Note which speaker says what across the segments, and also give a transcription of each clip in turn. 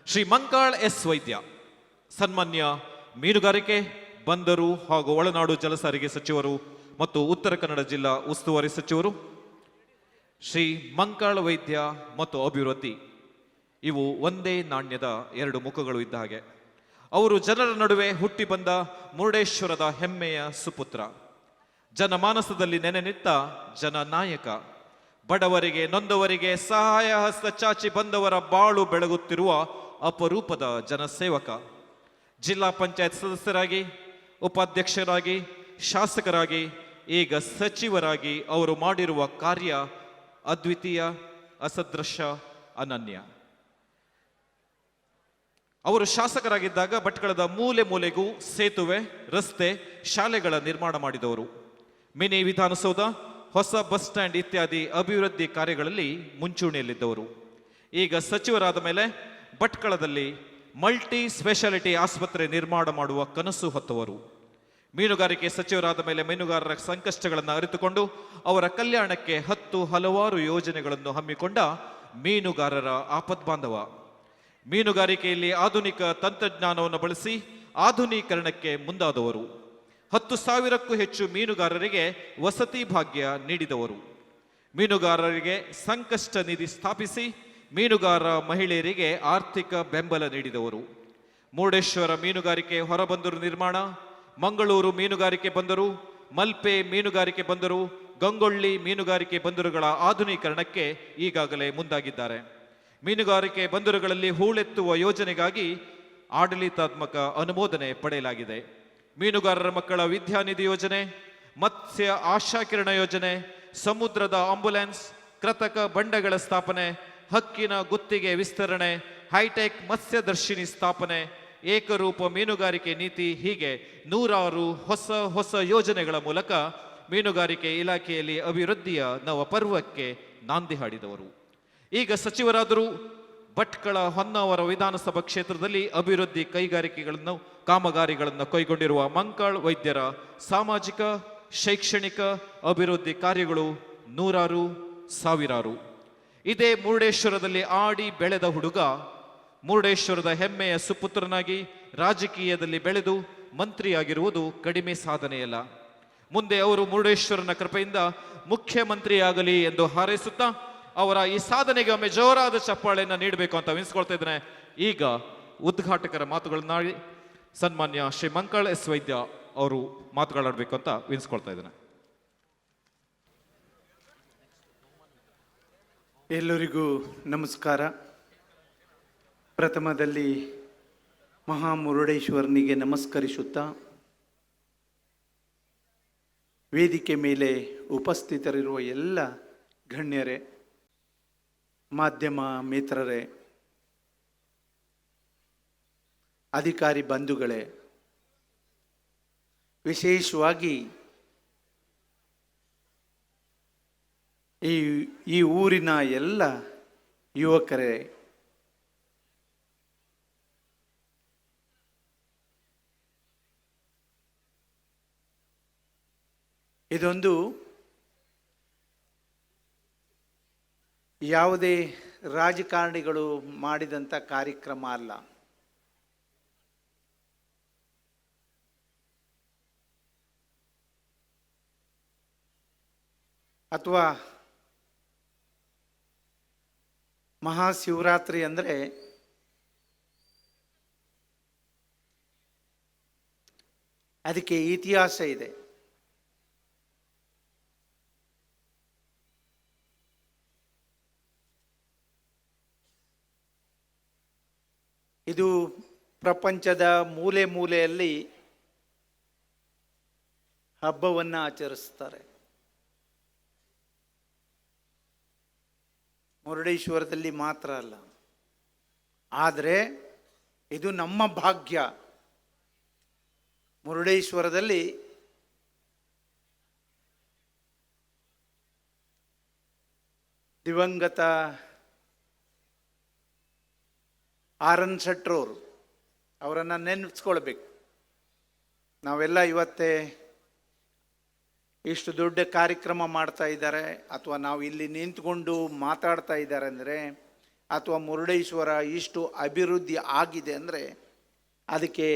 Speaker 1: Shri Mankal S ವೈದ್ಯ, ಸನ್ಮಾನ್ಯ ಮೀನುಗಾರಿಕೆ, ಬಂದರು ಹಾಗೂ ಒಳನಾಡು ಜಲಸಾರಿಗೆ ಸಚಿವರು ಮತ್ತು ಉತ್ತರ ಕನ್ನಡ ಜಿಲ್ಲಾ ಉಸ್ತುವಾರಿ ಸಚಿವರು. ಶ್ರೀ ಮಂಕಾಳ್ ವೈದ್ಯ ಮತ್ತು ಅಭಿವೃದ್ಧಿ ಇವು ಒಂದೇ ನಾಣ್ಯದ ಎರಡು ಮುಖಗಳು ಇದ್ದ ಹಾಗೆ. ಅವರು ಜನರ ನಡುವೆ ಹುಟ್ಟಿ ಬಂದ ಮುರುಡೇಶ್ವರದ ಹೆಮ್ಮೆಯ ಸುಪುತ್ರ, ಜನಮಾನಸದಲ್ಲಿ ನೆನೆ ನಿಂತ ಜನನಾಯಕ, ಬಡವರಿಗೆ ನೊಂದವರಿಗೆ ಸಹಾಯ ಹಸ್ತ ಚಾಚಿ ಬಂದವರ ಬಾಳು ಬೆಳಗುತ್ತಿರುವ ಅಪರೂಪದ ಜನಸೇವಕ. ಜಿಲ್ಲಾ ಪಂಚಾಯತ್ ಸದಸ್ಯರಾಗಿ, ಉಪಾಧ್ಯಕ್ಷರಾಗಿ, ಶಾಸಕರಾಗಿ, ಈಗ ಸಚಿವರಾಗಿ ಅವರು ಮಾಡಿರುವ ಕಾರ್ಯ ಅದ್ವಿತೀಯ, ಅಸದೃಶ, ಅನನ್ಯ. ಅವರು ಶಾಸಕರಾಗಿದ್ದಾಗ ಭಟ್ಕಳದ ಮೂಲೆ ಮೂಲೆಗೂ ಸೇತುವೆ, ರಸ್ತೆ, ಶಾಲೆಗಳ ನಿರ್ಮಾಣ ಮಾಡಿದವರು. ಮಿನಿ ವಿಧಾನಸೌಧ, ಹೊಸ ಬಸ್ ಸ್ಟ್ಯಾಂಡ್ ಇತ್ಯಾದಿ ಅಭಿವೃದ್ಧಿ ಕಾರ್ಯಗಳಲ್ಲಿ ಮುಂಚೂಣಿಯಲ್ಲಿದ್ದವರು. ಈಗ ಸಚಿವರಾದ ಮೇಲೆ ಭಟ್ಕಳದಲ್ಲಿ ಮಲ್ಟಿ ಸ್ಪೆಷಾಲಿಟಿ ಆಸ್ಪತ್ರೆ ನಿರ್ಮಾಣ ಮಾಡುವ ಕನಸು ಹೊತ್ತವರು. ಮೀನುಗಾರಿಕೆ ಸಚಿವರಾದ ಮೇಲೆ ಮೀನುಗಾರರ ಸಂಕಷ್ಟಗಳನ್ನು ಅರಿತುಕೊಂಡು ಅವರ ಕಲ್ಯಾಣಕ್ಕೆ ಹಲವಾರು ಯೋಜನೆಗಳನ್ನು ಹಮ್ಮಿಕೊಂಡ ಮೀನುಗಾರರ ಆಪದ್ಬಾಂಧವ. ಮೀನುಗಾರಿಕೆಯಲ್ಲಿ ಆಧುನಿಕ ತಂತ್ರಜ್ಞಾನವನ್ನು ಬಳಸಿ ಆಧುನೀಕರಣಕ್ಕೆ ಮುಂದಾದವರು. 10,000ಕ್ಕೂ ಹೆಚ್ಚು ಮೀನುಗಾರರಿಗೆ ವಸತಿ ಭಾಗ್ಯ ನೀಡಿದವರು. ಮೀನುಗಾರರಿಗೆ ಸಂಕಷ್ಟ ನಿಧಿ ಸ್ಥಾಪಿಸಿ ಮೀನುಗಾರ ಮಹಿಳೆಯರಿಗೆ ಆರ್ಥಿಕ ಬೆಂಬಲ ನೀಡಿದವರು. ಮುರುಡೇಶ್ವರ ಮೀನುಗಾರಿಕೆ ಹೊರಬಂದರು ನಿರ್ಮಾಣ, ಮಂಗಳೂರು ಮೀನುಗಾರಿಕೆ ಬಂದರು, ಮಲ್ಪೆ ಮೀನುಗಾರಿಕೆ ಬಂದರು, ಗಂಗೊಳ್ಳಿ ಮೀನುಗಾರಿಕೆ ಬಂದರುಗಳ ಆಧುನೀಕರಣಕ್ಕೆ ಈಗಾಗಲೇ ಮುಂದಾಗಿದ್ದಾರೆ. ಮೀನುಗಾರಿಕೆ ಬಂದರುಗಳಲ್ಲಿ ಹೂಳೆತ್ತುವ ಯೋಜನೆಗಾಗಿ ಆಡಳಿತಾತ್ಮಕ ಅನುಮೋದನೆ ಪಡೆಯಲಾಗಿದೆ. ಮೀನುಗಾರರ ಮಕ್ಕಳ ವಿದ್ಯಾನಿಧಿ ಯೋಜನೆ, ಮತ್ಸ್ಯ ಆಶಾಕಿರಣ ಯೋಜನೆ, ಸಮುದ್ರದ ಆಂಬ್ಯುಲೆನ್ಸ್, ಕೃತಕ ಬಂಡೆಗಳ ಸ್ಥಾಪನೆ, ಹಕ್ಕಿನ ಗುತ್ತಿಗೆ ವಿಸ್ತರಣೆ, ಹೈಟೆಕ್ ಮತ್ಸ್ಯದರ್ಶಿನಿ ಸ್ಥಾಪನೆ, ಏಕರೂಪ ಮೀನುಗಾರಿಕೆ ನೀತಿ, ಹೀಗೆ ನೂರಾರು ಹೊಸ ಯೋಜನೆಗಳ ಮೂಲಕ ಮೀನುಗಾರಿಕೆ ಇಲಾಖೆಯಲ್ಲಿ ಅಭಿವೃದ್ಧಿಯ ನವಪರ್ವಕ್ಕೆ ನಾಂದಿ ಹಾಡಿದವರು. ಈಗ ಸಚಿವರಾದರೂ ಭಟ್ಕಳ ಹೊನ್ನಾವರ ವಿಧಾನಸಭಾ ಕ್ಷೇತ್ರದಲ್ಲಿ ಅಭಿವೃದ್ಧಿ ಕಾಮಗಾರಿಗಳನ್ನು ಕೈಗೊಂಡಿರುವ ಮಂಕಾಳ್ ವೈದ್ಯರ ಸಾಮಾಜಿಕ, ಶೈಕ್ಷಣಿಕ ಅಭಿವೃದ್ಧಿ ಕಾರ್ಯಗಳು ನೂರಾರು, ಸಾವಿರಾರು. ಇದೇ ಮುರುಡೇಶ್ವರದಲ್ಲಿ ಆಡಿ ಬೆಳೆದ ಹುಡುಗ, ಮುರುಡೇಶ್ವರದ ಹೆಮ್ಮೆಯ ಸುಪುತ್ರನಾಗಿ ರಾಜಕೀಯದಲ್ಲಿ ಬೆಳೆದು ಮಂತ್ರಿಯಾಗಿರುವುದು ಕಡಿಮೆ ಸಾಧನೆಯಲ್ಲ. ಮುಂದೆ ಅವರು ಮುರುಡೇಶ್ವರನ ಕೃಪೆಯಿಂದ ಮುಖ್ಯಮಂತ್ರಿಯಾಗಲಿ ಎಂದು ಹಾರೈಸುತ್ತಾ ಅವರ ಈ ಸಾಧನೆಗೆ ಒಮ್ಮೆ ಜೋರಾದ ಚಪ್ಪಾಳೆಯನ್ನು ನೀಡಬೇಕು ಅಂತ ವಿನಿಸ್ಕೊಳ್ತಾ ಇದ್ದೇನೆ. ಈಗ ಉದ್ಘಾಟಕರ ಮಾತುಗಳನ್ನಾಡಿ ಸನ್ಮಾನ್ಯ ಶ್ರೀ ಮಂಕಾಳ್ ಎಸ್ ವೈದ್ಯ ಅವರು ಮಾತುಗಳಾಡಬೇಕು ಅಂತ ವಿನಿಸ್ಕೊಳ್ತಾ ಇದ್ದೇನೆ.
Speaker 2: ಎಲ್ಲರಿಗೂ ನಮಸ್ಕಾರ. ಪ್ರಥಮದಲ್ಲಿ ಮಹಾಮುರುಡೇಶ್ವರನಿಗೆ ನಮಸ್ಕರಿಸುತ್ತಾ ವೇದಿಕೆ ಮೇಲೆ ಉಪಸ್ಥಿತರಿರುವ ಎಲ್ಲ ಗಣ್ಯರೇ, ಮಾಧ್ಯಮ ಮಿತ್ರರೇ, ಅಧಿಕಾರಿ ಬಂಧುಗಳೇ, ವಿಶೇಷವಾಗಿ ಈ ಊರಿನ ಎಲ್ಲ ಯುವಕರೇ, ಇದೊಂದು ಯಾವುದೇ ರಾಜಕಾರಣಿಗಳು ಮಾಡಿದಂಥ ಕಾರ್ಯಕ್ರಮ ಅಲ್ಲ. ಅಥವಾ ಮಹಾಶಿವರಾತ್ರಿ ಅಂದರೆ ಅದಕ್ಕೆ ಇತಿಹಾಸ ಇದೆ. ಇದು ಪ್ರಪಂಚದ ಮೂಲೆ ಮೂಲೆಯಲ್ಲಿ ಹಬ್ಬವನ್ನು ಆಚರಿಸ್ತಾರೆ. ಮುರುಡೇಶ್ವರದಲ್ಲಿ ಮಾತ್ರ ಅಲ್ಲ. ಆದರೆ ಇದು ನಮ್ಮ ಭಾಗ್ಯ. ಮುರುಡೇಶ್ವರದಲ್ಲಿ ದಿವಂಗತ ಆರ್.ಎನ್. ಶೆಟ್ರವರು, ಅವರನ್ನು ನೆನೆಸ್ಕೊಳ್ಬೇಕು. ನಾವೆಲ್ಲ ಇವತ್ತೇ ಇಷ್ಟು ದೊಡ್ಡ ಕಾರ್ಯಕ್ರಮ ಮಾಡ್ತಾ ಇದ್ದಾರೆ ಅಥವಾ ನಾವು ಇಲ್ಲಿ ನಿಂತ್ಕೊಂಡು ಮಾತಾಡ್ತಾ ಇದ್ದಾರೆ ಅಂದರೆ ಅಥವಾ ಮುರುಡೇಶ್ವರ ಇಷ್ಟು ಅಭಿವೃದ್ಧಿ ಆಗಿದೆ ಅಂದರೆ ಅದಕ್ಕೆ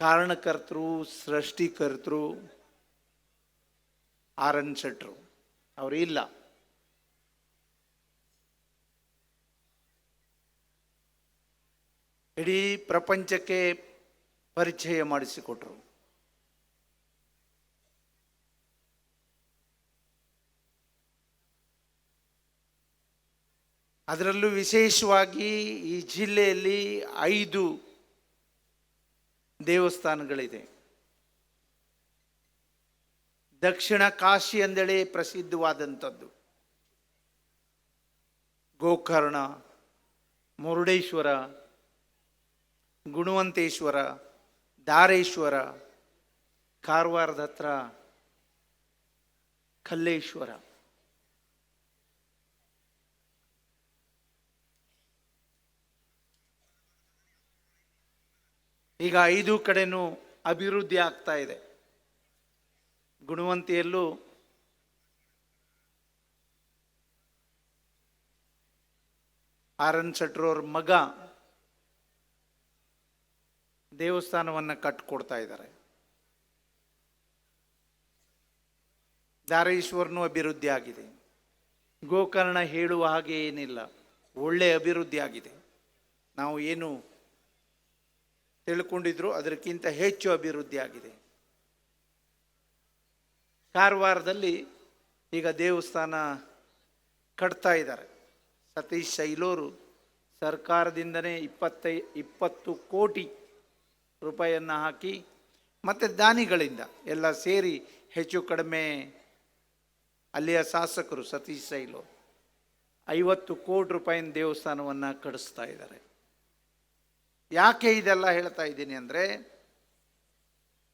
Speaker 2: ಕಾರಣಕರ್ತರು, ಸೃಷ್ಟಿಕರ್ತರು ಆರ್ ಎನ್ ಶೆಟ್ರು ಅವರು ಇಲ್ಲ. ಇಡೀ ಪ್ರಪಂಚಕ್ಕೆ ಪರಿಚಯ ಮಾಡಿಸಿಕೊಟ್ರು. ಅದರಲ್ಲೂ ವಿಶೇಷವಾಗಿ ಈ ಜಿಲ್ಲೆಯಲ್ಲಿ 5 ದೇವಸ್ಥಾನಗಳಿದೆ. ದಕ್ಷಿಣ ಕಾಶಿ ಎಂದೇಳಿ ಪ್ರಸಿದ್ಧವಾದಂಥದ್ದು ಗೋಕರ್ಣ, ಮುರುಡೇಶ್ವರ, ಗುಣವಂತೇಶ್ವರ, ಧಾರೇಶ್ವರ, ಕಾರವಾರದ ಹತ್ರ ಕಲ್ಲೇಶ್ವರ. ಈಗ 5 ಕಡೆನೂ ಅಭಿವೃದ್ಧಿ ಆಗ್ತಾ ಇದೆ. ಗುಣವಂತಿಯಲ್ಲೂ ಆರ್ ಎನ್ ಶೆಟ್ರವ್ರ ಮಗ ದೇವಸ್ಥಾನವನ್ನು ಕಟ್ಟಿಕೊಡ್ತಾ ಇದ್ದಾರೆ. ಧಾರೇಶ್ವರನೂ ಅಭಿವೃದ್ಧಿ ಆಗಿದೆ. ಗೋಕರ್ಣ ಹೇಳುವ ಹಾಗೆ ಏನಿಲ್ಲ, ಒಳ್ಳೆ ಅಭಿವೃದ್ಧಿ ಆಗಿದೆ. ನಾವು ಏನು ತಿಳ್ಕೊಂಡಿದ್ರು ಅದಕ್ಕಿಂತ ಹೆಚ್ಚು ಅಭಿವೃದ್ಧಿ ಆಗಿದೆ. ಕಾರವಾರದಲ್ಲಿ ಈಗ ದೇವಸ್ಥಾನ ಕಟ್ತಾ ಇದ್ದಾರೆ. ಸತೀಶ್ ಶೈಲೂರು ಸರ್ಕಾರದಿಂದನೇ 20 ಕೋಟಿ ರೂಪಾಯಿಯನ್ನು ಹಾಕಿ ಮತ್ತು ದಾನಿಗಳಿಂದ ಎಲ್ಲ ಸೇರಿ ಹೆಚ್ಚು ಕಡಿಮೆ ಅಲ್ಲಿಯ ಶಾಸಕರು ಸತೀಶ್ ಶೈಲೂರು 50 ಕೋಟಿ ರೂಪಾಯಿನ ದೇವಸ್ಥಾನವನ್ನು ಕಟ್ಟಿಸ್ತಾ ಇದ್ದಾರೆ. ಯಾಕೆ ಇದೆಲ್ಲ ಹೇಳ್ತಾ ಇದ್ದೀನಿ ಅಂದರೆ,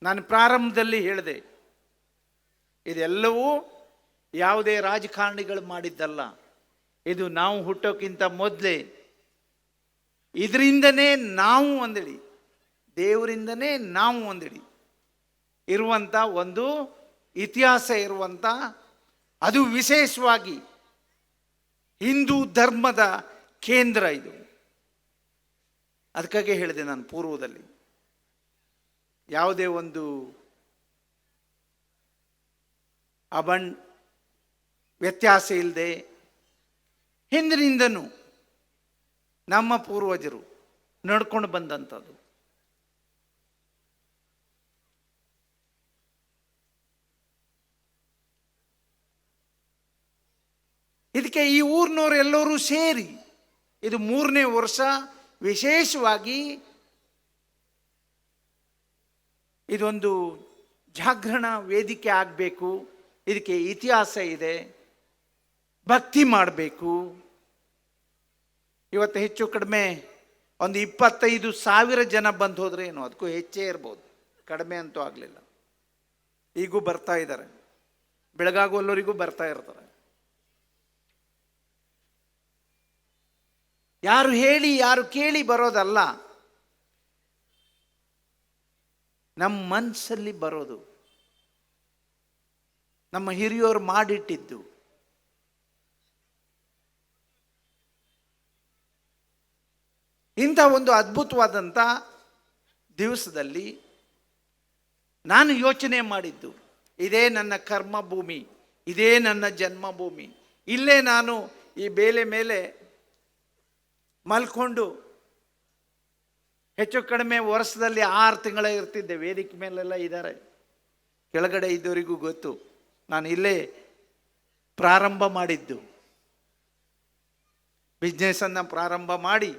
Speaker 2: ನಾನು ಪ್ರಾರಂಭದಲ್ಲಿ ಹೇಳಿದೆ, ಇದೆಲ್ಲವೂ ಯಾವುದೇ ರಾಜಕಾರಣಿಗಳು ಮಾಡಿದ್ದಲ್ಲ. ಇದು ನಾವು ಹುಟ್ಟೋಕ್ಕಿಂತ ಮೊದಲೇ ಇದರಿಂದನೇ ನಾವು ಒಂದಿಡಿ, ದೇವರಿಂದನೇ ನಾವು ಒಂದಿಡಿ ಇರುವಂಥ ಒಂದು ಇತಿಹಾಸ ಇರುವಂಥ, ಅದು ವಿಶೇಷವಾಗಿ ಹಿಂದೂ ಧರ್ಮದ ಕೇಂದ್ರ ಇದು. ಅದಕ್ಕಾಗೆ ಹೇಳಿದೆ ನಾನು ಪೂರ್ವದಲ್ಲಿ, ಯಾವುದೇ ಒಂದು ವ್ಯತ್ಯಾಸ ಇಲ್ಲದೆ ಹಿಂದಿನಿಂದನೂ ನಮ್ಮ ಪೂರ್ವಜರು ನಡ್ಕೊಂಡು ಬಂದಂಥದ್ದು. ಇದಕ್ಕೆ ಈ ಊರಿನವರು ಎಲ್ಲರೂ ಸೇರಿ ಇದು 3ನೇ ವರ್ಷ ವಿಶೇಷವಾಗಿ ಇದೊಂದು ಜಾಗರಣ ವೇದಿಕೆ ಆಗಬೇಕು. ಇದಕ್ಕೆ ಇತಿಹಾಸ ಇದೆ, ಭಕ್ತಿ ಮಾಡಬೇಕು. ಇವತ್ತು ಹೆಚ್ಚು ಕಡಿಮೆ ಒಂದು 25,000 ಜನ ಬಂದು ಹೋದ್ರೆ ಏನು, ಅದಕ್ಕೂ ಹೆಚ್ಚೇ ಇರ್ಬೋದು, ಕಡಿಮೆ ಅಂತೂ ಆಗಲಿಲ್ಲ. ಈಗೂ ಬರ್ತಾ ಇದ್ದಾರೆ, ಬೆಳಗಾಗುವಲ್ಲವರಿಗೂ ಬರ್ತಾ ಇರ್ತಾರೆ. ಯಾರು ಹೇಳಿ ಯಾರು ಕೇಳಿ ಬರೋದಲ್ಲ, ನಮ್ಮ ಮನಸ್ಸಲ್ಲಿ ಬರೋದು, ನಮ್ಮ ಹಿರಿಯೋರು ಮಾಡಿಟ್ಟಿದ್ದು. ಇಂಥ ಒಂದು ಅದ್ಭುತವಾದಂಥ ದಿವಸದಲ್ಲಿ ನಾನು ಯೋಚನೆ ಮಾಡಿದ್ದು, ಇದೇ ನನ್ನ ಕರ್ಮ ಭೂಮಿ, ಇದೇ ನನ್ನ ಜನ್ಮಭೂಮಿ, ಇಲ್ಲೇ ನಾನು ಈ ಬೇಲೆ ಮೇಲೆ ಮಲ್ಕೊಂಡು ಹೆಚ್ಚು ಕಡಿಮೆ ವರ್ಷದಲ್ಲಿ 6 ತಿಂಗಳ ಇರ್ತಿದ್ದೆ. ವೇದಿಕೆ ಮೇಲೆಲ್ಲ ಇದ್ದಾರೆ, ಕೆಳಗಡೆ ಇದ್ದವರಿಗೂ ಗೊತ್ತು, ನಾನು ಇಲ್ಲೇ ಪ್ರಾರಂಭ ಮಾಡಿದ್ದು. ಬಿಸ್ನೆಸ್ಸನ್ನು ಪ್ರಾರಂಭ ಮಾಡಿ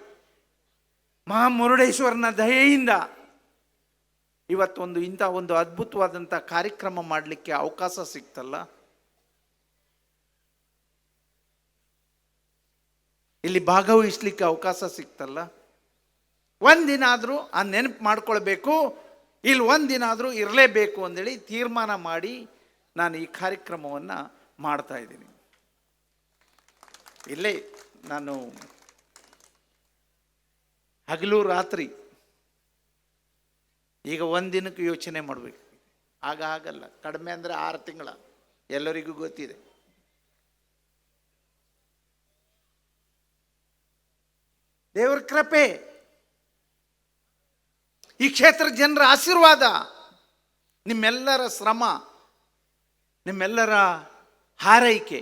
Speaker 2: ಮಹಾಮುರುಡೇಶ್ವರನ ದಯೆಯಿಂದ ಇವತ್ತೊಂದು ಇಂಥ ಒಂದು ಅದ್ಭುತವಾದಂಥ ಕಾರ್ಯಕ್ರಮ ಮಾಡಲಿಕ್ಕೆ ಅವಕಾಶ ಸಿಕ್ತಲ್ಲ. ಇಲ್ಲಿ ಭಾಗವಹಿಸ್ಲಿಕ್ಕೆ ಅವಕಾಶ ಸಿಕ್ತಲ್ಲ. ಒಂದಿನ ಆದರೂ ಆ ನೆನಪು ಮಾಡ್ಕೊಳ್ಬೇಕು, ಇಲ್ಲಿ ಒಂದಿನ ಆದರೂ ಇರಲೇಬೇಕು ಅಂದೇಳಿ ತೀರ್ಮಾನ ಮಾಡಿ ನಾನು ಈ ಕಾರ್ಯಕ್ರಮವನ್ನು ಮಾಡ್ತಾ ಇದ್ದೀನಿ. ಇಲ್ಲೇ ನಾನು ಹಗಲು ರಾತ್ರಿ ಈಗ ಒಂದಿನಕ್ಕೆ ಯೋಚನೆ ಮಾಡಬೇಕು. ಆಗ ಆಗಲ್ಲ, ಕಡಿಮೆ ಅಂದರೆ 6 ತಿಂಗಳ, ಎಲ್ಲರಿಗೂ ಗೊತ್ತಿದೆ. ದೇವರ ಕೃಪೆ, ಈ ಕ್ಷೇತ್ರ ಜನರ ಆಶೀರ್ವಾದ, ನಿಮ್ಮೆಲ್ಲರ ಶ್ರಮ, ನಿಮ್ಮೆಲ್ಲರ ಹಾರೈಕೆ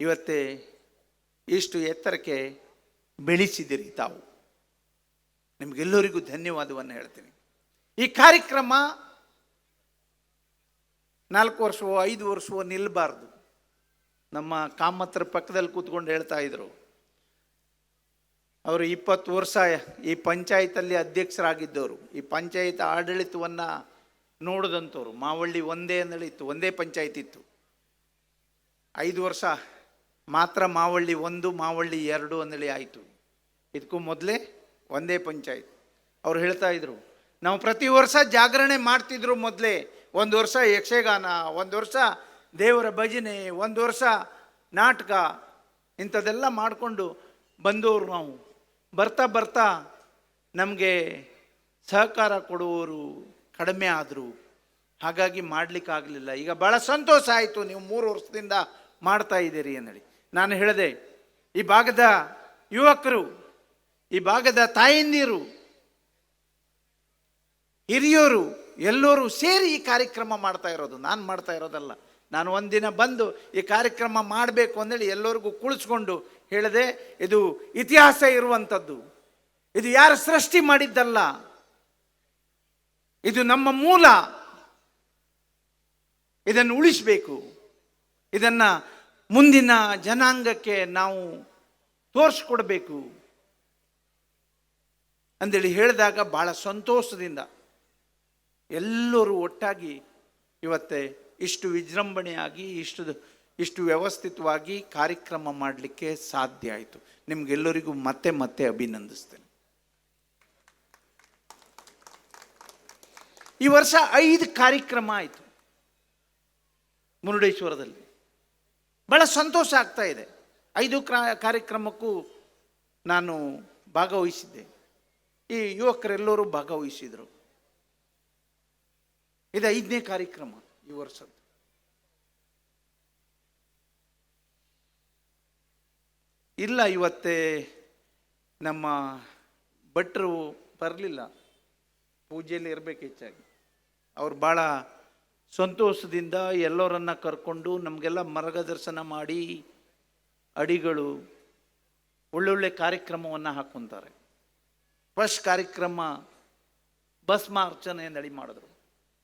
Speaker 2: ಇವತ್ತೇ ಇಷ್ಟು ಎತ್ತರಕ್ಕೆ ಬೆಳೆಸಿದಿರಿ ತಾವು. ನಿಮಗೆಲ್ಲರಿಗೂ ಧನ್ಯವಾದವನ್ನು ಹೇಳ್ತೀನಿ. ಈ ಕಾರ್ಯಕ್ರಮ 4 ವರ್ಷವೋ 5 ವರ್ಷವೋ ನಿಲ್ಲಬಾರ್ದು. ನಮ್ಮ ಕಾಮತ್ರ ಪಕ್ಕದಲ್ಲಿ ಕೂತ್ಕೊಂಡು ಹೇಳ್ತಾ ಇದ್ರು, ಅವರು 20 ವರ್ಷ ಈ ಪಂಚಾಯತಲ್ಲಿ ಅಧ್ಯಕ್ಷರಾಗಿದ್ದವರು, ಈ ಪಂಚಾಯತ್ ಆಡಳಿತವನ್ನು ನೋಡಿದಂಥವ್ರು. ಮಾವಳ್ಳಿ ಒಂದೇ ಅಂದಳಿತ್ತು, ಒಂದೇ ಪಂಚಾಯತ್ ಇತ್ತು. 5 ವರ್ಷ ಮಾತ್ರ ಮಾವಳ್ಳಿ 1, ಮಾವಳ್ಳಿ 2 ಅಂದೇಳಿ ಆಯಿತು. ಇದಕ್ಕೂ ಮೊದಲೇ ಒಂದೇ ಪಂಚಾಯತ್. ಅವ್ರು ಹೇಳ್ತಾ ಇದ್ರು, ನಾವು ಪ್ರತಿ ವರ್ಷ ಜಾಗರಣೆ ಮಾಡ್ತಿದ್ರು. ಮೊದಲೇ 1 ವರ್ಷ ಯಕ್ಷಗಾನ, 1 ವರ್ಷ ದೇವರ ಭಜನೆ, 1 ವರ್ಷ ನಾಟಕ, ಇಂಥದ್ದೆಲ್ಲ ಮಾಡಿಕೊಂಡು ಬಂದವರು ನಾವು. ಬರ್ತಾ ಬರ್ತಾ ನಮಗೆ ಸಹಕಾರ ಕೊಡುವವರು ಕಡಿಮೆ ಆದರು. ಹಾಗಾಗಿ ಮಾಡಲಿಕ್ಕಾಗಲಿಲ್ಲ. ಈಗ ಭಾಳ ಸಂತೋಷ ಆಯಿತು, ನೀವು 3 ವರ್ಷದಿಂದ ಮಾಡ್ತಾ ಇದ್ದೀರಿ ಅಂದೇಳಿ. ನಾನು ಹೇಳಿದೆ, ಈ ಭಾಗದ ಯುವಕರು, ಈ ಭಾಗದ ತಾಯಂದಿರು, ಹಿರಿಯರು ಎಲ್ಲರೂ ಸೇರಿ ಈ ಕಾರ್ಯಕ್ರಮ ಮಾಡ್ತಾ ಇರೋದು. ನಾನು ಮಾಡ್ತಾ ಇರೋದಲ್ಲ. ನಾನು ಒಂದಿನ ಬಂದು ಈ ಕಾರ್ಯಕ್ರಮ ಮಾಡಬೇಕು ಅಂದೇಳಿ ಎಲ್ಲರಿಗೂ ಕುಳಿಸ್ಕೊಂಡು ಹೇಳಿದೆ, ಇದು ಇತಿಹಾಸ ಇರುವಂಥದ್ದು, ಇದು ಯಾರು ಸೃಷ್ಟಿ ಮಾಡಿದ್ದಲ್ಲ, ಇದು ನಮ್ಮ ಮೂಲ, ಇದನ್ನು ಉಳಿಸಬೇಕು, ಇದನ್ನು ಮುಂದಿನ ಜನಾಂಗಕ್ಕೆ ನಾವು ತೋರಿಸ್ಕೊಡ್ಬೇಕು ಅಂದೇಳಿ ಹೇಳಿದಾಗ ಭಾಳ ಸಂತೋಷದಿಂದ ಎಲ್ಲರೂ ಒಟ್ಟಾಗಿ ಇವತ್ತೇ ಇಷ್ಟು ವಿಜೃಂಭಣೆಯಾಗಿ ಇಷ್ಟು ವ್ಯವಸ್ಥಿತವಾಗಿ ಕಾರ್ಯಕ್ರಮ ಮಾಡಲಿಕ್ಕೆ ಸಾಧ್ಯ ಆಯಿತು. ನಿಮಗೆಲ್ಲರಿಗೂ ಮತ್ತೆ ಮತ್ತೆ ಅಭಿನಂದಿಸ್ತೇನೆ. ಈ ವರ್ಷ 5 ಕಾರ್ಯಕ್ರಮ ಆಯಿತು ಮುರುಡೇಶ್ವರದಲ್ಲಿ. ಭಾಳ ಸಂತೋಷ ಆಗ್ತಾ ಇದೆ. 5 ಕಾರ್ಯಕ್ರಮಕ್ಕೂ ನಾನು ಭಾಗವಹಿಸಿದ್ದೆ. ಈ ಯುವಕರೆಲ್ಲರೂ ಭಾಗವಹಿಸಿದರು. ಇದು 5ನೇ ಕಾರ್ಯಕ್ರಮ ಈ ವರ್ಷದ್ದು. ಇಲ್ಲ, ಇವತ್ತೇ ನಮ್ಮ ಭಟ್ರು ಬರಲಿಲ್ಲ, ಪೂಜೆಯಲ್ಲಿ ಇರಬೇಕು ಹೆಚ್ಚಾಗಿ. ಅವ್ರು ಭಾಳ ಸಂತೋಷದಿಂದ ಎಲ್ಲರನ್ನ ಕರ್ಕೊಂಡು ನಮಗೆಲ್ಲ ಮಾರ್ಗದರ್ಶನ ಮಾಡಿ ಅಡಿಗಳು ಒಳ್ಳೊಳ್ಳೆ ಕಾರ್ಯಕ್ರಮವನ್ನು ಹಾಕ್ಕೊಂತಾರೆ. ಫಸ್ಟ್ ಕಾರ್ಯಕ್ರಮ ಭಸ್ಮಾರ್ಚನೆ ನಡಿ ಮಾಡಿದ್ರು.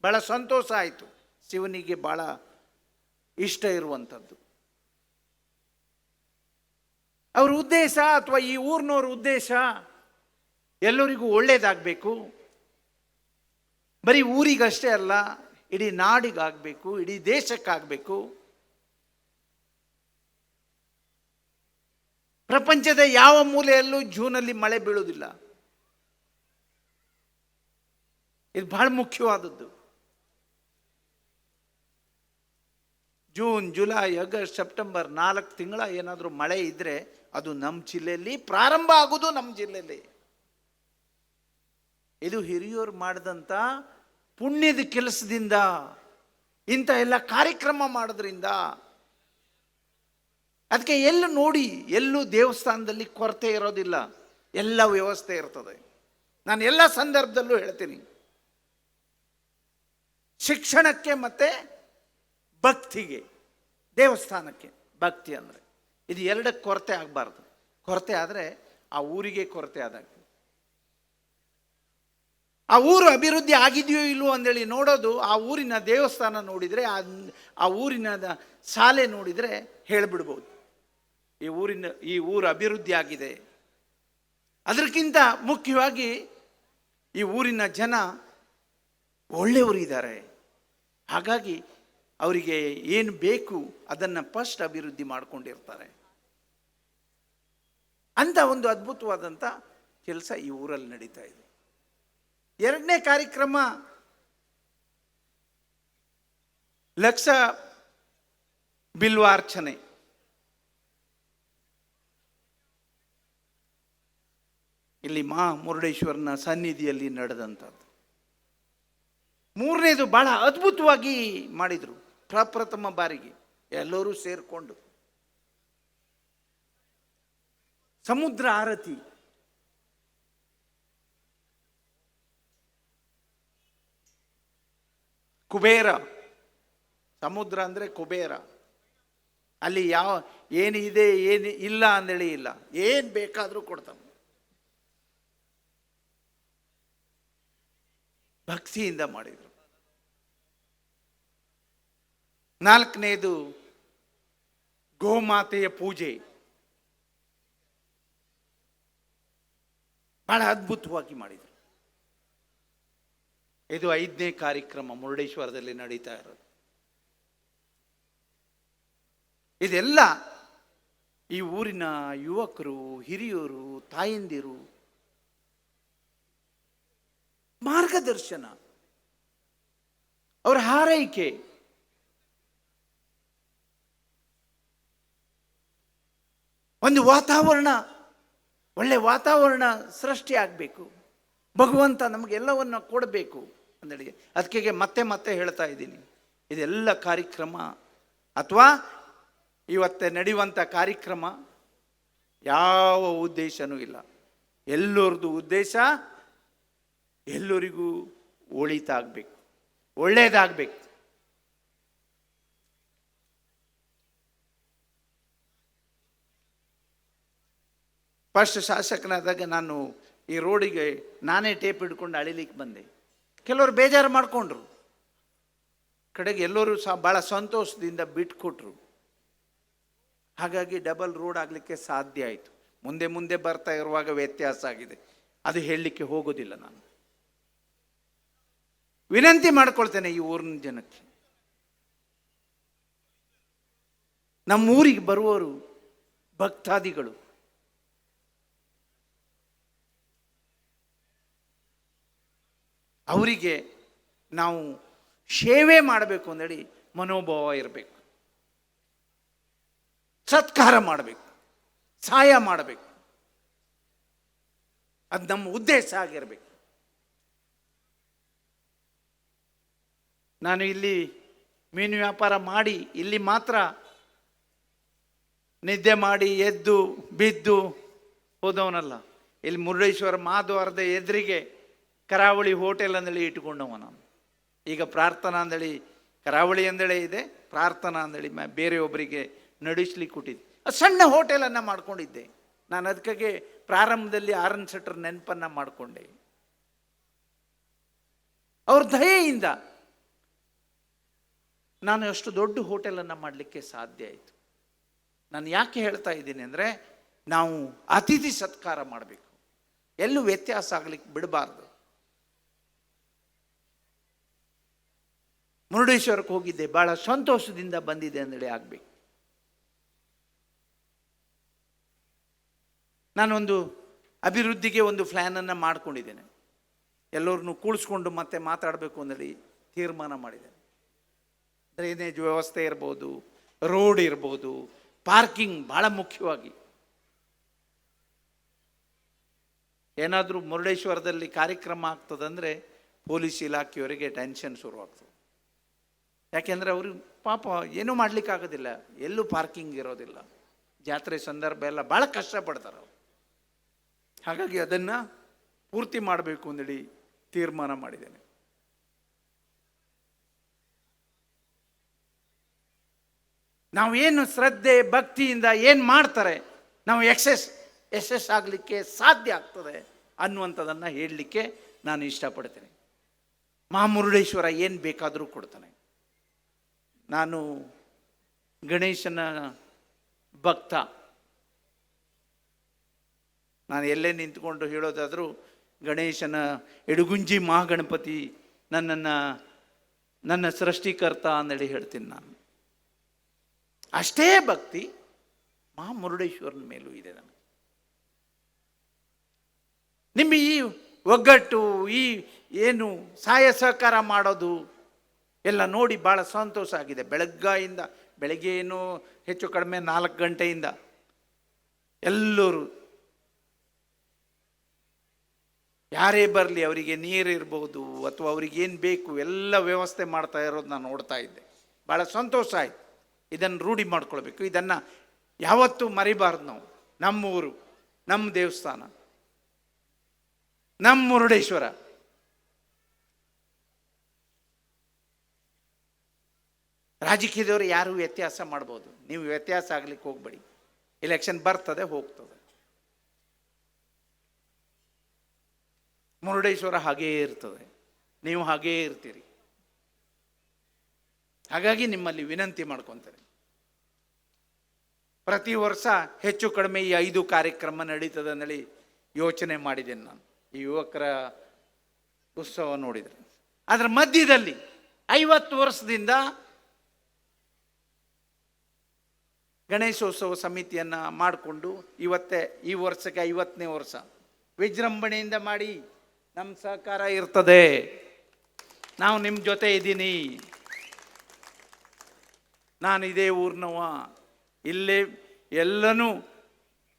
Speaker 2: ಭಾಳ ಸಂತೋಷ ಆಯಿತು. ಶಿವನಿಗೆ ಭಾಳ ಇಷ್ಟ ಇರುವಂಥದ್ದು. ಅವ್ರ ಉದ್ದೇಶ ಅಥವಾ ಈ ಊರಿನವ್ರ ಉದ್ದೇಶ ಎಲ್ಲರಿಗೂ ಒಳ್ಳೇದಾಗಬೇಕು. ಬರೀ ಊರಿಗಷ್ಟೇ ಅಲ್ಲ, ಇಡೀ ನಾಡಿಗಾಗಬೇಕು, ಇಡೀ ದೇಶಕ್ಕಾಗಬೇಕು. ಪ್ರಪಂಚದ ಯಾವ ಮೂಲೆಯಲ್ಲೂ ಜೂನಲ್ಲಿ ಮಳೆ ಬೀಳುವುದಿಲ್ಲ. ಇದು ಬಹಳ ಮುಖ್ಯವಾದದ್ದು. ಜೂನ್, ಜುಲೈ, ಆಗಸ್ಟ್, ಸೆಪ್ಟೆಂಬರ್ 4 ತಿಂಗಳ ಏನಾದರೂ ಮಳೆ ಇದ್ದರೆ ಅದು ನಮ್ಮ ಜಿಲ್ಲೆಯಲ್ಲಿ ಪ್ರಾರಂಭ ಆಗೋದು, ನಮ್ಮ ಜಿಲ್ಲೆಯಲ್ಲಿ. ಇದು ಹಿರಿಯರು ಮಾಡಿದಂಥ ಪುಣ್ಯದ ಕೆಲಸದಿಂದ, ಇಂಥ ಎಲ್ಲ ಕಾರ್ಯಕ್ರಮ ಮಾಡೋದ್ರಿಂದ. ಅದಕ್ಕೆ ಎಲ್ಲೂ ನೋಡಿ, ಎಲ್ಲೂ ದೇವಸ್ಥಾನದಲ್ಲಿ ಕೊರತೆ ಇರೋದಿಲ್ಲ, ಎಲ್ಲ ವ್ಯವಸ್ಥೆ ಇರ್ತದೆ. ನಾನು ಎಲ್ಲ ಸಂದರ್ಭದಲ್ಲೂ ಹೇಳ್ತೀನಿ, ಶಿಕ್ಷಣಕ್ಕೆ ಮತ್ತು ಭಕ್ತಿಗೆ, ದೇವಸ್ಥಾನಕ್ಕೆ ಭಕ್ತಿ ಅಂದರೆ ಇದು 2ಕ್ಕೆ ಕೊರತೆ ಆಗಬಾರ್ದು. ಕೊರತೆ ಆದರೆ ಆ ಊರಿಗೆ ಕೊರತೆ ಆದಾಗ, ಆ ಊರು ಅಭಿವೃದ್ಧಿ ಆಗಿದೆಯೋ ಇಲ್ವೋ ಅಂದೇಳಿ ನೋಡೋದು. ಆ ಊರಿನ ದೇವಸ್ಥಾನ ನೋಡಿದರೆ, ಆ ಊರಿನ ಶಾಲೆ ನೋಡಿದರೆ ಹೇಳಿಬಿಡ್ಬೋದು ಈ ಊರು ಅಭಿವೃದ್ಧಿ ಆಗಿದೆ. ಅದಕ್ಕಿಂತ ಮುಖ್ಯವಾಗಿ ಈ ಊರಿನ ಜನ ಒಳ್ಳೆಯವರು ಇದ್ದಾರೆ. ಹಾಗಾಗಿ ಅವರಿಗೆ ಏನು ಬೇಕು ಅದನ್ನು ಫಸ್ಟ್ ಅಭಿವೃದ್ಧಿ ಮಾಡಿಕೊಂಡಿರ್ತಾರೆ. ಅಂತ ಒಂದು ಅದ್ಭುತವಾದಂಥ ಕೆಲಸ ಈ ಊರಲ್ಲಿ ನಡೀತಾ ಇದೆ. 2ನೇ ಕಾರ್ಯಕ್ರಮ ಲಕ್ಷ ಬಿಲ್ವಾರ್ಚನೆ. ಇಲ್ಲಿ ಮುರುಡೇಶ್ವರನ ಸನ್ನಿಧಿಯಲ್ಲಿ ನಡೆದಂಥದ್ದು. 3ನೇದು ಬಹಳ ಅದ್ಭುತವಾಗಿ ಮಾಡಿದರು. ಪ್ರಪ್ರಥಮ ಬಾರಿಗೆ ಎಲ್ಲರೂ ಸೇರಿಕೊಂಡು ಸಮುದ್ರ ಆರತಿ, ಕುಬೇರ. ಸಮುದ್ರ ಅಂದರೆ ಕುಬೇರ. ಅಲ್ಲಿ ಏನಿದೆ ಏನು ಇಲ್ಲ ಅಂದೇಳಿ ಇಲ್ಲ, ಏನು ಬೇಕಾದರೂ ಕೊಡ್ತಾನೆ. ಭಕ್ತಿಯಿಂದ ಮಾಡಿದರು. ನಾಲ್ಕನೇದು ಗೋಮಾತೆಯ ಪೂಜೆ, ಬಹಳ ಅದ್ಭುತವಾಗಿ ಮಾಡಿದರು. ಇದು 5ನೇ ಕಾರ್ಯಕ್ರಮ ಮುರುಡೇಶ್ವರದಲ್ಲಿ ನಡೀತಾ ಇರೋದು. ಇದೆಲ್ಲ ಈ ಊರಿನ ಯುವಕರು, ಹಿರಿಯರು, ತಾಯಂದಿರು ಮಾರ್ಗದರ್ಶನ, ಅವರ ಹಾರೈಕೆ, ಒಂದು ವಾತಾವರಣ, ಒಳ್ಳೆ ವಾತಾವರಣ ಸೃಷ್ಟಿ ಆಗಬೇಕು. ಭಗವಂತ ನಮಗೆಲ್ಲವನ್ನು ಕೊಡಬೇಕು ಅಂದೇಳಿ ಅದಕ್ಕೆ ಮತ್ತೆ ಮತ್ತೆ ಹೇಳ್ತಾ ಇದ್ದೀನಿ, ಇದೆಲ್ಲ ಕಾರ್ಯಕ್ರಮ ಅಥವಾ ಇವತ್ತೇ ನಡೆಯುವಂಥ ಕಾರ್ಯಕ್ರಮ ಯಾವ ಉದ್ದೇಶನೂ ಇಲ್ಲ. ಎಲ್ಲರದ್ದು ಉದ್ದೇಶ ಎಲ್ಲರಿಗೂ ಒಳಿತಾಗಬೇಕು, ಒಳ್ಳೆಯದಾಗಬೇಕು. ಫಸ್ಟ್ ಶಾಸಕನಾದಾಗ ನಾನು ಈ ರೋಡಿಗೆ ನಾನೇ ಟೇಪ್ ಹಿಡ್ಕೊಂಡು ಅಳಿಲಿಕ್ಕೆ ಬಂದೆ. ಕೆಲವರು ಬೇಜಾರು ಮಾಡಿಕೊಂಡ್ರು, ಕಡೆಗೆ ಎಲ್ಲರೂ ಸಹ ಭಾಳ ಸಂತೋಷದಿಂದ ಬಿಟ್ಕೊಟ್ರು. ಹಾಗಾಗಿ ಡಬಲ್ ರೋಡ್ ಆಗಲಿಕ್ಕೆ ಸಾಧ್ಯ ಆಯಿತು. ಮುಂದೆ ಮುಂದೆ ಬರ್ತಾ ಇರುವಾಗ ವ್ಯತ್ಯಾಸ ಆಗಿದೆ, ಅದು ಹೇಳಲಿಕ್ಕೆ ಹೋಗೋದಿಲ್ಲ. ನಾನು ವಿನಂತಿ ಮಾಡ್ಕೊಳ್ತೇನೆ ಈ ಊರಿನ ಜನಕ್ಕೆ, ನಮ್ಮೂರಿಗೆ ಬರುವವರು ಭಕ್ತಾದಿಗಳು, ಅವರಿಗೆ ನಾವು ಸೇವೆ ಮಾಡಬೇಕು ಅಂದೇಳಿ ಮನೋಭಾವ ಇರಬೇಕು. ಸತ್ಕಾರ ಮಾಡಬೇಕು, ಸಹಾಯ ಮಾಡಬೇಕು, ಅದು ನಮ್ಮ ಉದ್ದೇಶ ಆಗಿರಬೇಕು. ನಾನು ಇಲ್ಲಿ ಮೀನು ವ್ಯಾಪಾರ ಮಾಡಿ ಇಲ್ಲಿ ಮಾತ್ರ ನಿದ್ದೆ ಮಾಡಿ ಎದ್ದು ಬಿದ್ದು ಹೋದವನಲ್ಲ. ಇಲ್ಲಿ ಮುರುಡೇಶ್ವರ ಮಹಾದ್ವಾರದ ಎದುರಿಗೆ ಕರಾವಳಿ ಹೋಟೆಲ್ ಅಂದೇಳಿ ಇಟ್ಟುಕೊಂಡವ ನಾನು. ಈಗ ಪ್ರಾರ್ಥನಾ ಅಂದೇಳಿ ಕರಾವಳಿ ಅಂದೇಳಿ ಇದೆ, ಪ್ರಾರ್ಥನಾ ಅಂದೇಳಿ ಬೇರೆಯೊಬ್ಬರಿಗೆ ನಡೆಸ್ಲಿಕ್ಕೆ ಕೊಟ್ಟಿದ್ದೆ. ಸಣ್ಣ ಹೋಟೆಲನ್ನು ಮಾಡ್ಕೊಂಡಿದ್ದೆ ನಾನು. ಅದಕ್ಕಾಗಿ ಪ್ರಾರಂಭದಲ್ಲಿ ಆರ್.ಎನ್. ಶೆಟ್ಟರ್ ನೆನಪನ್ನು ಮಾಡಿಕೊಂಡೆ. ಅವ್ರ ದಯೆಯಿಂದ ನಾನು ಅಷ್ಟು ದೊಡ್ಡ ಹೋಟೆಲನ್ನು ಮಾಡಲಿಕ್ಕೆ ಸಾಧ್ಯ ಆಯಿತು. ನಾನು ಯಾಕೆ ಹೇಳ್ತಾ ಇದ್ದೀನಿ ಅಂದರೆ, ನಾವು ಅತಿಥಿ ಸತ್ಕಾರ ಮಾಡಬೇಕು, ಎಲ್ಲೂ ವ್ಯತ್ಯಾಸ ಆಗಲಿಕ್ಕೆ ಬಿಡಬಾರ್ದು. ಮುರುಡೇಶ್ವರಕ್ಕೆ ಹೋಗಿದ್ದೆ, ಭಾಳ ಸಂತೋಷದಿಂದ ಬಂದಿದೆ ಅಂದೇಳಿ ಆಗಬೇಕು. ನಾನೊಂದು ಅಭಿವೃದ್ಧಿಗೆ ಒಂದು ಪ್ಲ್ಯಾನನ್ನು ಮಾಡ್ಕೊಂಡಿದ್ದೇನೆ. ಎಲ್ಲರನ್ನೂ ಕೂಡಿಸ್ಕೊಂಡು ಮತ್ತೆ ಮಾತಾಡಬೇಕು ಅಂದೇಳಿ ತೀರ್ಮಾನ ಮಾಡಿದ್ದೇನೆ. ಡ್ರೈನೇಜ್ ವ್ಯವಸ್ಥೆ ಇರ್ಬೋದು, ರೋಡ್ ಇರ್ಬೋದು, ಪಾರ್ಕಿಂಗ್ ಭಾಳ ಮುಖ್ಯವಾಗಿ. ಏನಾದರೂ ಮುರುಡೇಶ್ವರದಲ್ಲಿ ಕಾರ್ಯಕ್ರಮ ಆಗ್ತದಂದರೆ ಪೊಲೀಸ್ ಇಲಾಖೆಯವರಿಗೆ ಟೆನ್ಷನ್ ಶುರುವಾಗ್ತದೆ. ಯಾಕೆಂದರೆ ಅವರು ಪಾಪ ಏನೂ ಮಾಡಲಿಕ್ಕಾಗೋದಿಲ್ಲ, ಎಲ್ಲೂ ಪಾರ್ಕಿಂಗ್ ಇರೋದಿಲ್ಲ. ಜಾತ್ರೆ ಸಂದರ್ಭ ಎಲ್ಲ ಭಾಳ ಕಷ್ಟಪಡ್ತಾರೆ ಅವರು. ಹಾಗಾಗಿ ಅದನ್ನು ಪೂರ್ತಿ ಮಾಡಬೇಕು ಅಂದೇಳಿ ತೀರ್ಮಾನ ಮಾಡಿದ್ದೇನೆ. ನಾವೇನು ಶ್ರದ್ಧೆ ಭಕ್ತಿಯಿಂದ ಏನು ಮಾಡ್ತಾರೆ ನಾವು ಯಶಸ್ಸಾಗಲಿಕ್ಕೆ ಸಾಧ್ಯ ಆಗ್ತದೆ ಅನ್ನುವಂಥದ್ದನ್ನು ಹೇಳಲಿಕ್ಕೆ ನಾನು ಇಷ್ಟಪಡ್ತೇನೆ. ಮಹಾಮುರುಡೇಶ್ವರ ಏನು ಬೇಕಾದರೂ ಕೊಡ್ತಾನೆ. ನಾನು ಗಣೇಶನ ಭಕ್ತ. ನಾನು ಎಲ್ಲೇ ನಿಂತ್ಕೊಂಡು ಹೇಳೋದಾದರೂ ಗಣೇಶನ ಎಡುಗುಂಜಿ ಮಹಾಗಣಪತಿ ನನ್ನ ಸೃಷ್ಟಿಕರ್ತ ಅಂದೇಳಿ ಹೇಳ್ತೀನಿ ನಾನು. ಅಷ್ಟೇ ಭಕ್ತಿ ಮಹಾಮುರುಡೇಶ್ವರನ ಮೇಲೂ ಇದೆ ನನಗೆ. ನಿಮ್ಮ ಈ ಒಗ್ಗಟ್ಟು, ಈ ಏನು ಸಹಾಯ ಸಹಕಾರ ಮಾಡೋದು ಎಲ್ಲ ನೋಡಿ ಭಾಳ ಸಂತೋಷ ಆಗಿದೆ. ಬೆಳಗ್ಗೆ ಏನು ಹೆಚ್ಚು ಕಡಿಮೆ 4 ಗಂಟೆಯಿಂದ ಎಲ್ಲರೂ ಯಾರೇ ಬರಲಿ ಅವರಿಗೆ ನೀರಿರ್ಬೋದು ಅಥವಾ ಅವ್ರಿಗೇನು ಬೇಕು ಎಲ್ಲ ವ್ಯವಸ್ಥೆ ಮಾಡ್ತಾ ಇರೋದು ನಾನು ನೋಡ್ತಾ ಇದ್ದೆ. ಭಾಳ ಸಂತೋಷ ಆಯಿತು. ಇದನ್ನು ರೂಢಿ ಮಾಡ್ಕೊಳ್ಬೇಕು, ಇದನ್ನು ಯಾವತ್ತೂ ಮರಿಬಾರ್ದು ನಾವು. ನಮ್ಮೂರು ನಮ್ಮ ದೇವಸ್ಥಾನ, ನಮ್ಮ ಮುರುಡೇಶ್ವರ. ರಾಜಕೀಯದವರು ಯಾರು ವ್ಯತ್ಯಾಸ ಮಾಡ್ಬೋದು, ನೀವು ವ್ಯತ್ಯಾಸ ಆಗ್ಲಿಕ್ಕೆ ಹೋಗ್ಬೇಡಿ. ಎಲೆಕ್ಷನ್ ಬರ್ತದೆ ಹೋಗ್ತದೆ. ಮುರುಡೇಶ್ವರ ಹಾಗೇ ಇರ್ತದೆ, ನೀವು ಹಾಗೇ ಇರ್ತೀರಿ. ಹಾಗಾಗಿ ನಿಮ್ಮಲ್ಲಿ ವಿನಂತಿ ಮಾಡ್ಕೊತಾರೆ, ಪ್ರತಿ ವರ್ಷ ಹೆಚ್ಚು ಕಡಿಮೆ ಈ 5 ಕಾರ್ಯಕ್ರಮ ನಡೀತದೆ ಅಂದೇಳಿ ಯೋಚನೆ ಮಾಡಿದ್ದೇನೆ ನಾನು. ಈ ಯುವಕರ ಉತ್ಸವ ನೋಡಿದರೆ ಅದರ ಮಧ್ಯದಲ್ಲಿ 50 ವರ್ಷದಿಂದ ಗಣೇಶೋತ್ಸವ ಸಮಿತಿಯನ್ನು ಮಾಡಿಕೊಂಡು ಇವತ್ತೇ ಈ ವರ್ಷಕ್ಕೆ 50ನೇ ವರ್ಷ ವಿಜೃಂಭಣೆಯಿಂದ ಮಾಡಿ. ನಮ್ಮ ಸಹಕಾರ ಇರ್ತದೆ, ನಾವು ನಿಮ್ಮ ಜೊತೆ ಇದ್ದೀನಿ. ನಾನು ಇದೇ ಊರಿನವ, ಇಲ್ಲೇ ಎಲ್ಲನೂ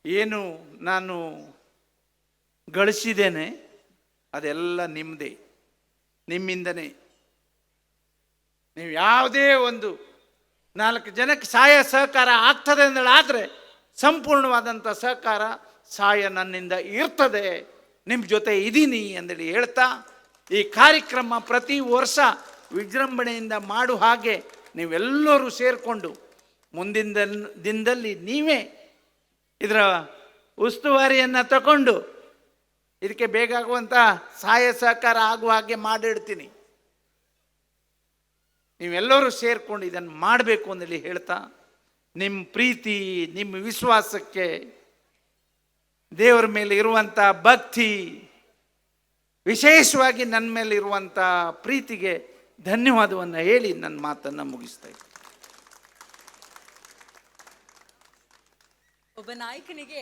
Speaker 2: ಏನು ನಾನು ಗಳಿಸಿದ್ದೇನೆ ಅದೆಲ್ಲ ನಿಮ್ಮದೇ, ನಿಮ್ಮಿಂದನೇ. ನೀವು ಯಾವುದೇ ಒಂದು 4 ಜನಕ್ಕೆ ಸಹಾಯ ಸಹಕಾರ ಆಗ್ತದೆ ಅಂದೇಳಾದರೆ ಸಂಪೂರ್ಣವಾದಂಥ ಸಹಕಾರ ಸಹಾಯ ನನ್ನಿಂದ ಇರ್ತದೆ, ನಿಮ್ಮ ಜೊತೆ ಇದ್ದೀನಿ ಅಂದೇಳಿ ಹೇಳ್ತಾ, ಈ ಕಾರ್ಯಕ್ರಮ ಪ್ರತಿ ವರ್ಷ ವಿಜೃಂಭಣೆಯಿಂದ ಮಾಡೋ ಹಾಗೆ ನೀವೆಲ್ಲರೂ ಸೇರಿಕೊಂಡು ಮುಂದಿನ ದಿನದಲ್ಲಿ ನೀವೇ ಇದರ ಉಸ್ತುವಾರಿಯನ್ನು ತಗೊಂಡು ಇದಕ್ಕೆ ಬೇಕಾಗುವಂಥ ಸಹಾಯ ಸಹಕಾರ ಆಗುವ ಹಾಗೆ ಮಾಡಿಡ್ತೀನಿ. ನೀವೆಲ್ಲರೂ ಸೇರಿಕೊಂಡು ಇದನ್ನು ಮಾಡಬೇಕು ಅಂತೇಳಿ ಹೇಳ್ತಾ, ನಿಮ್ಮ ಪ್ರೀತಿ, ನಿಮ್ಮ ವಿಶ್ವಾಸಕ್ಕೆ, ದೇವರ ಮೇಲೆ ಇರುವಂಥ ಭಕ್ತಿ, ವಿಶೇಷವಾಗಿ ನನ್ನ ಮೇಲೆ ಇರುವಂಥ ಪ್ರೀತಿಗೆ ಧನ್ಯವಾದವನ್ನು ಹೇಳಿ ನನ್ನ ಮಾತನ್ನು ಮುಗಿಸ್ತಾ ಇದ್ದೀನಿ.
Speaker 3: ಒಬ್ಬ ನಾಯಕನಿಗೆ